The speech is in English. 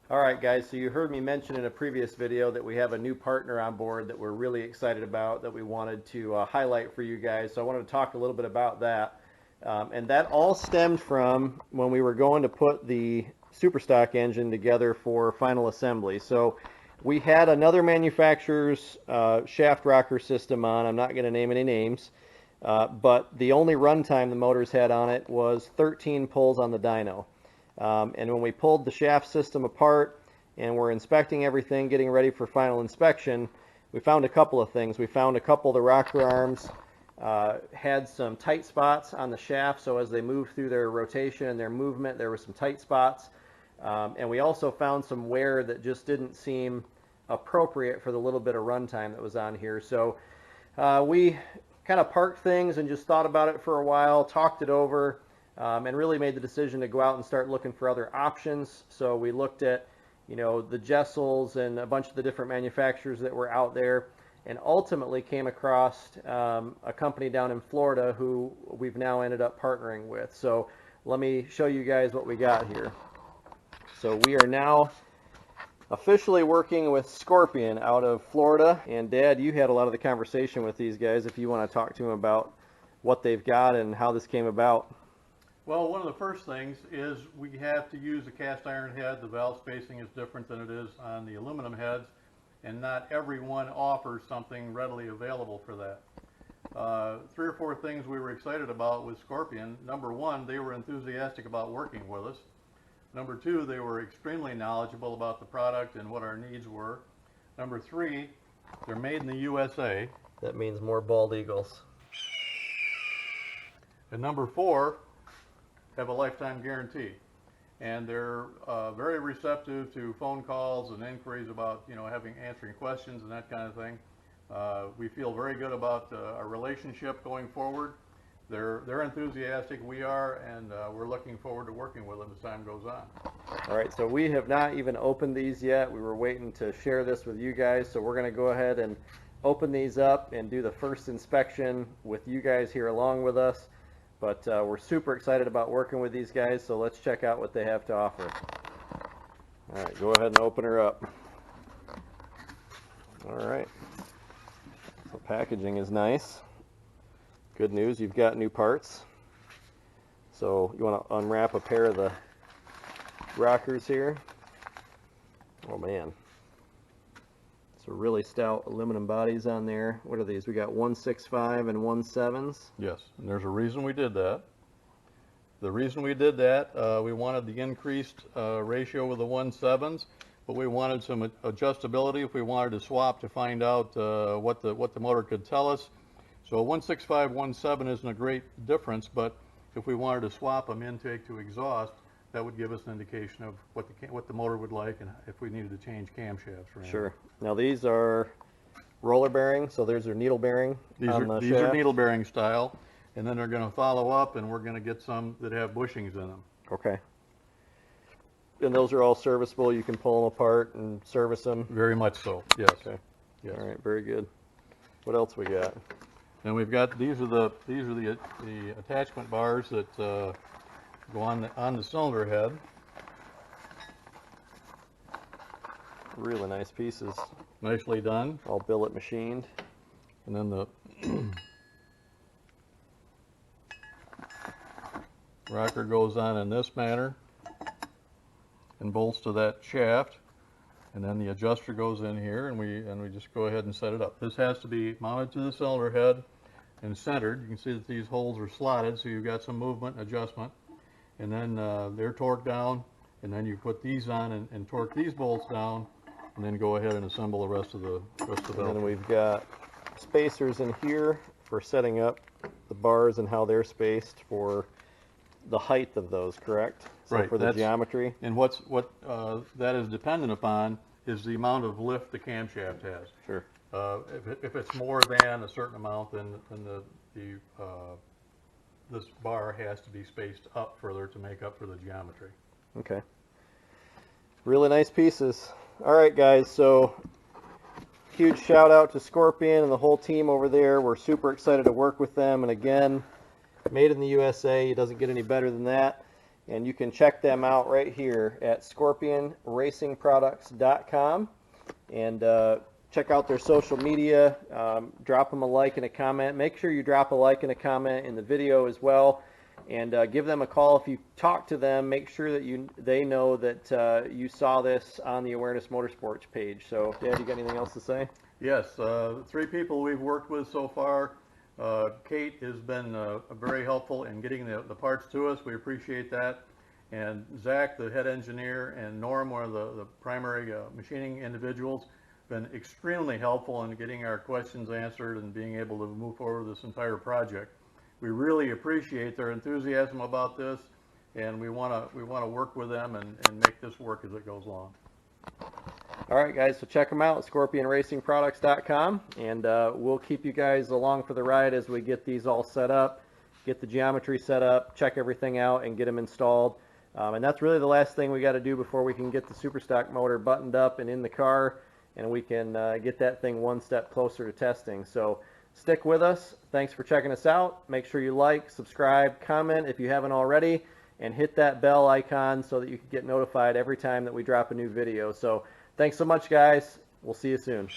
All right, guys, so you heard me mention in a previous video that we have a new partner on board that we're really excited about that we wanted to highlight for you guys. So I wanted to talk a little bit about that. And that all stemmed from when we were going to put the Superstock engine together for final assembly. So we had another manufacturer's shaft rocker system on. I'm not going to name any names. But the only runtime the motors had on it was 13 pulls on the dyno. And when we pulled the shaft system apart and we're inspecting everything, getting ready for final inspection, we found a couple of things. We found a couple of the rocker arms had some tight spots on the shaft, so as they moved through their rotation and their movement, there were some tight spots. And we also found some wear that just didn't seem appropriate for the little bit of runtime that was on here. So we kind of parked things and just thought about it for a while, talked it over, and really made the decision to go out and start looking for other options. So we looked at, the Jessels and a bunch of the different manufacturers that were out there, and ultimately came across a company down in Florida who we've now ended up partnering with. So let me show you guys what we got here. So we are now officially working with Scorpion out of Florida. And Dad, you had a lot of the conversation with these guys if you want to talk to them about what they've got and how this came about. Well, one of the first things is we have to use a cast iron head. The valve spacing is different than it is on the aluminum heads, and not everyone offers something readily available for that. 3 or 4 things we were excited about with Scorpion. Number one, they were enthusiastic about working with us. Number two, they were extremely knowledgeable about the product and what our needs were. Number three, they're made in the USA. That means more bald eagles. And number four, have a lifetime guarantee. And they're very receptive to phone calls and inquiries about, answering questions and that kind of thing. We feel very good about our relationship going forward. They're enthusiastic, we are, and we're looking forward to working with them as time goes on. All right, so we have not even opened these yet. We were waiting to share this with you guys, so we're going to go ahead and open these up and do the first inspection with you guys here along with us. But we're super excited about working with these guys, so let's check out what they have to offer. All right, go ahead and open her up. All right, the packaging is nice. Good news, you've got new parts. So you want to unwrap a pair of the rockers here. Oh man, some really stout aluminum bodies on there. What are these? We got 165 and 17s. Yes, and there's a reason we did that. The reason we did that, we wanted the increased ratio with the 17s, but we wanted some adjustability if we wanted to swap to find out what the motor could tell us. So a 165, 17 isn't a great difference, but if we wanted to swap them intake to exhaust, that would give us an indication of what the motor would like and if we needed to change camshafts. Sure. Now these are roller bearing, so there's their needle bearing. These are needle bearing style, and then they're going to follow up, and we're going to get some that have bushings in them. Okay. And those are all serviceable. You can pull them apart and service them. Very much so. Yes. Okay. Yes. All right. Very good. What else we got? And we've got these are the attachment bars that go on the cylinder head. Really nice pieces. Nicely done. All billet machined. And then the rocker goes on in this manner and bolts to that shaft. And then the adjuster goes in here, and we just go ahead and set it up. This has to be mounted to the cylinder head and centered. You can see that these holes are slotted, so you've got some movement and adjustment. And then they're torqued down, and then you put these on and torque these bolts down, and then go ahead and assemble the rest of the belt. And then we've got spacers in here for setting up the bars and how they're spaced for the height of those, correct? So right. For the geometry. And what that is dependent upon is the amount of lift the camshaft has. Sure. If it's more than a certain amount, then this bar has to be spaced up further to make up for the geometry. Okay. Really nice pieces. All right, guys. So huge shout out to Scorpion and the whole team over there. We're super excited to work with them. And again, made in the USA. It doesn't get any better than that. And you can check them out right here at scorpionracingproducts.com. And check out their social media. Drop them a like and a comment. Make sure you drop a like and a comment in the video as well. And give them a call if you talk to them. Make sure that they know that you saw this on the Awareness Motorsports page. So, Dad, you got anything else to say? Yes, 3 people we've worked with so far. Kate has been very helpful in getting the parts to us. We appreciate that. And Zach, the head engineer, and Norm, one of the primary machining individuals, been extremely helpful in getting our questions answered and being able to move forward with this entire project. We really appreciate their enthusiasm about this, and we want to work with them and make this work as it goes along. All right, guys, so check them out, scorpionracingproducts.com, and we'll keep you guys along for the ride as we get these all set up, get the geometry set up, check everything out, and get them installed. And that's really the last thing we got to do before we can get the Superstock motor buttoned up and in the car, and we can get that thing one step closer to testing. So stick with us. Thanks for checking us out. Make sure you like, subscribe, comment if you haven't already, and hit that bell icon so that you can get notified every time that we drop a new video. So thanks so much, guys. We'll see you soon.